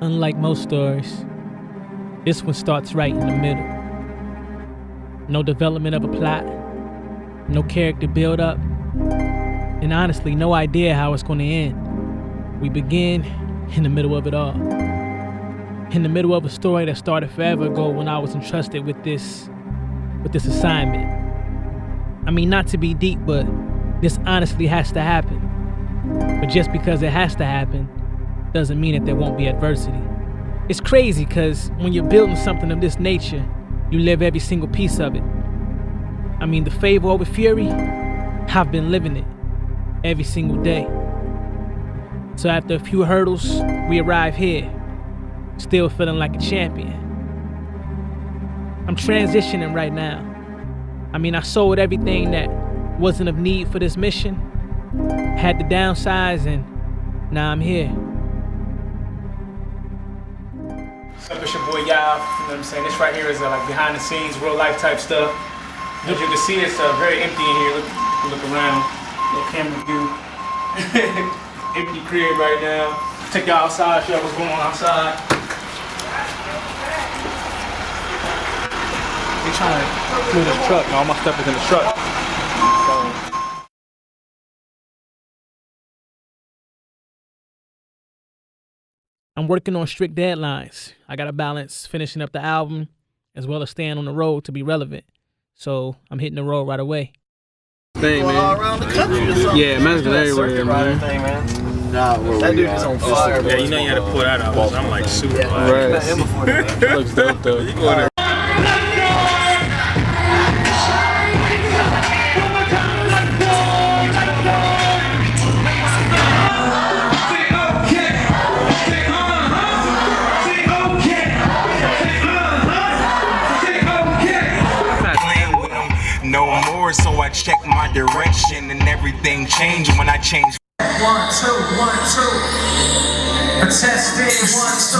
Unlike most stories, this one starts right in the middle. No development of a plot, no character build up, and honestly, no idea how it's going to end. We begin in the middle of it all. In the middle of a story that started forever ago when I was entrusted with this assignment. I mean, not to be deep, but this honestly has to happen. But just because it has to happen doesn't mean that there won't be adversity. It's crazy because when you're building something of this nature, you live every single piece of it. I mean, the favor over fury, I've been living it every single day. So after a few hurdles, we arrive here, still feeling like a champion. I'm transitioning right now. I mean, I sold everything that wasn't of need for this mission, had to downsize, and now I'm here. What's up, it's your boy Yav, you know what I'm saying? This right here is like behind the scenes, real life type stuff. As you can see, it's very empty in here. Look around, little camera view. Empty crib right now. Take y'all outside, show y'all what's going on outside. They trying to move this truck, and all my stuff is in the truck. I'm working on strict deadlines. I gotta balance finishing up the album as well as staying on the road to be relevant. So I'm hitting the road right away. Thing, man. All around the country or something. Yeah, man's been everywhere, man. Thing, man. That dude is on fire. Yeah, you know you had to pull that out. I'm like super Right. Met him before that. Looks dope though. No more, so I check my direction and everything changed when I changed. 1, 2, 1, 2. Testing 1, 2,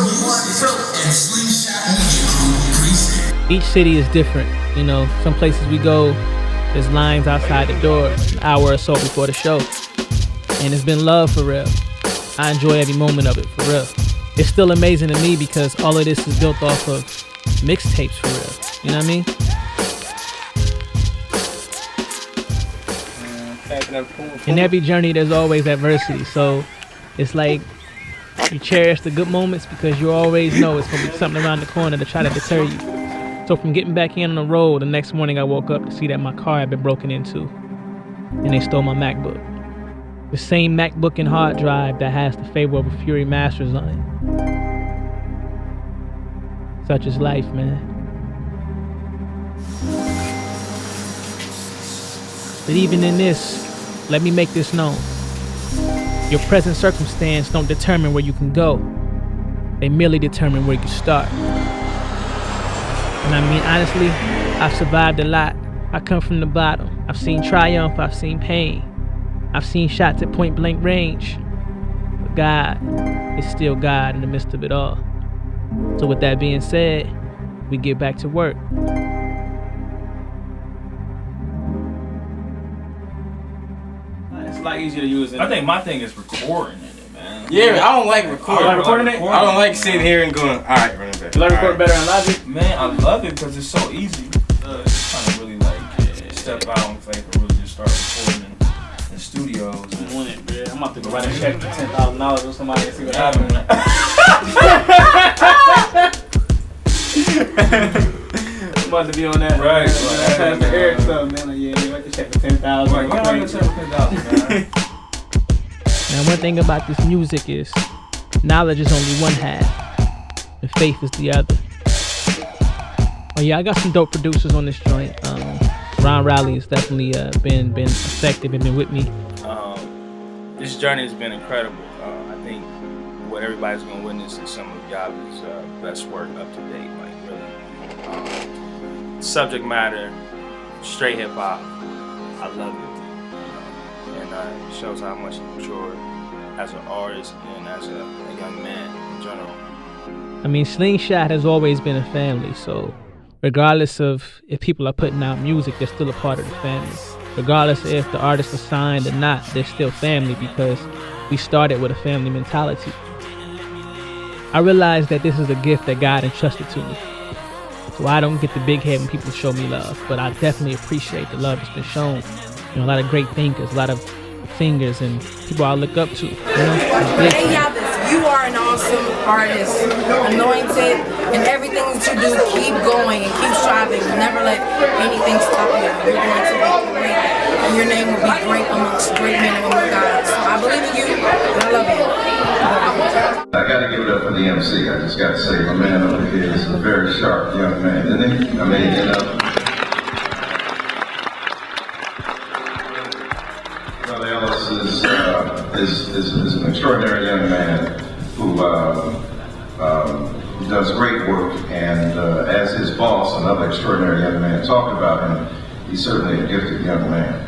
1, 2. Each city is different. You know, some places we go, there's lines outside the door an hour or so before the show. And it's been love for real. I enjoy every moment of it for real. It's still amazing to me because all of this is built off of mixtapes for real. You know what I mean? In every journey, there's always adversity. So it's like you cherish the good moments because you always know it's going to be something around the corner to try to deter you. So from getting back in on the road, the next morning I woke up to see that my car had been broken into and they stole my MacBook. The same MacBook and hard drive that has the Favor Over Fury masters on it. Such is life, man. But even in this, let me make this known. Your present circumstance don't determine where you can go. They merely determine where you can start. And I mean, honestly, I've survived a lot. I come from the bottom. I've seen triumph, I've seen pain. I've seen shots at point blank range. But God is still God in the midst of it all. So with that being said, we get back to work. It's a lot easier to use it. I think my thing is recording it, man. Yeah, I don't like recording. You like recording it? I don't like sitting here and going, alright, run it back. You like recording better than Logic? Man, I love it because it's so easy. It's trying to really like step out on faith and really just start recording in studios. And I'm about to go write a check for $10,000 or somebody and see what happens. I'm about to be on that. Right. Pass the air stuff, man. Like, yeah, write the check for $10,000. Right, yeah, write the check for $10,000, man. Now, one thing about this music is knowledge is only one half and faith is the other. Oh yeah, I got some dope producers on this joint. Ron Rowley has definitely been effective and been with me. This journey has been incredible. I think what everybody's gonna witness is some of Yaves' best work up to date. Like really, subject matter, straight hip hop. I love it. And it shows how much he matured as an artist and as a young man in general. I mean, Slingshot has always been a family, so regardless of if people are putting out music, they're still a part of the family. Regardless if the artist is signed or not, they're still family because we started with a family mentality. I realized that this is a gift that God entrusted to me. So I don't get the big head when people show me love, but I definitely appreciate the love that's been shown. You know, a lot of great thinkers, a lot of singers, and people I look up to. You know, Hey Yaves, you are an awesome artist, anointed, and everything that you do, keep going and keep striving. Never let anything stop you. You're going to be great, and your name will be great amongst great men and women of God. So I believe in you, and I love you. I got to give it up for the MC. I just got to say, my man over here is a very sharp young man, isn't he? I mean, you know. Well, Ellis is an extraordinary young man who does great work, and as his boss, another extraordinary young man, talked about him. He's certainly a gifted young man.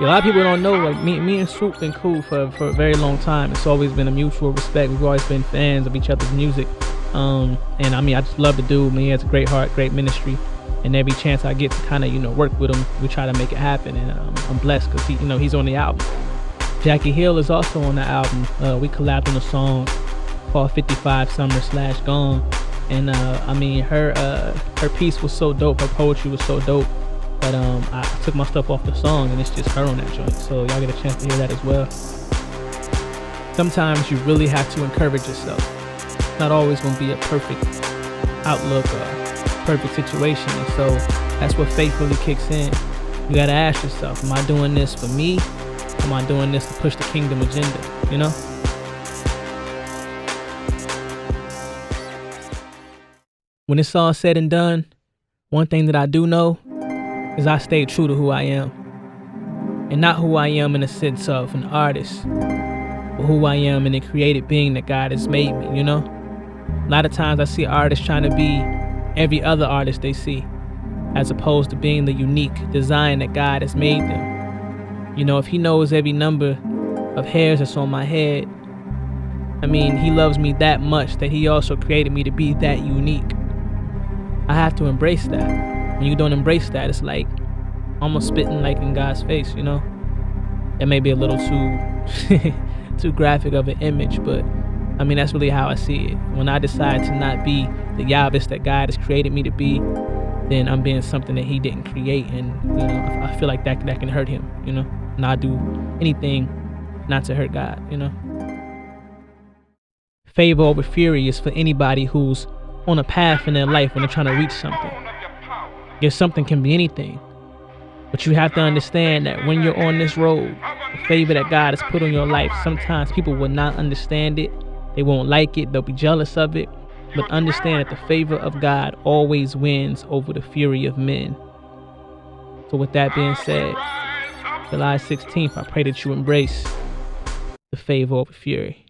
A lot of people don't know, like me and Swoop been cool for a very long time. It's always been a mutual respect. We've always been fans of each other's music. And I mean, I just love the dude. Man, he has a great heart, great ministry. And every chance I get to kind of, you know, work with him, we try to make it happen. And I'm blessed because he, you know, he's on the album. Jackie Hill is also on the album. We collabed on a song called 55 Summer / Gone. And I mean, her piece was so dope. Her poetry was so dope. But I took my stuff off the song, and it's just her on that joint. So y'all get a chance to hear that as well. Sometimes you really have to encourage yourself. It's not always going to be a perfect outlook or perfect situation. And so that's what faith really kicks in. You got to ask yourself, am I doing this for me? Am I doing this to push the kingdom agenda? You know? When it's all said and done, one thing that I do know is I stay true to who I am. And not who I am in a sense of an artist, but who I am in the created being that God has made me, you know? A lot of times I see artists trying to be every other artist they see, as opposed to being the unique design that God has made them. You know, if he knows every number of hairs that's on my head, I mean, he loves me that much that he also created me to be that unique. I have to embrace that. When you don't embrace that, it's like almost spitting like in God's face, you know? It may be a little too graphic of an image, but I mean, that's really how I see it. When I decide to not be the Yaves that God has created me to be, then I'm being something that he didn't create, and you know, I feel like that can hurt him, you know? And I do anything not to hurt God, you know? Favor over fury is for anybody who's on a path in their life when they're trying to reach something. Yes, something can be anything, but you have to understand that when you're on this road, the favor that God has put on your life, sometimes people will not understand it. They won't like it. They'll be jealous of it. But understand that the favor of God always wins over the fury of men. So with that being said, July 16th, I pray that you embrace the favor over fury.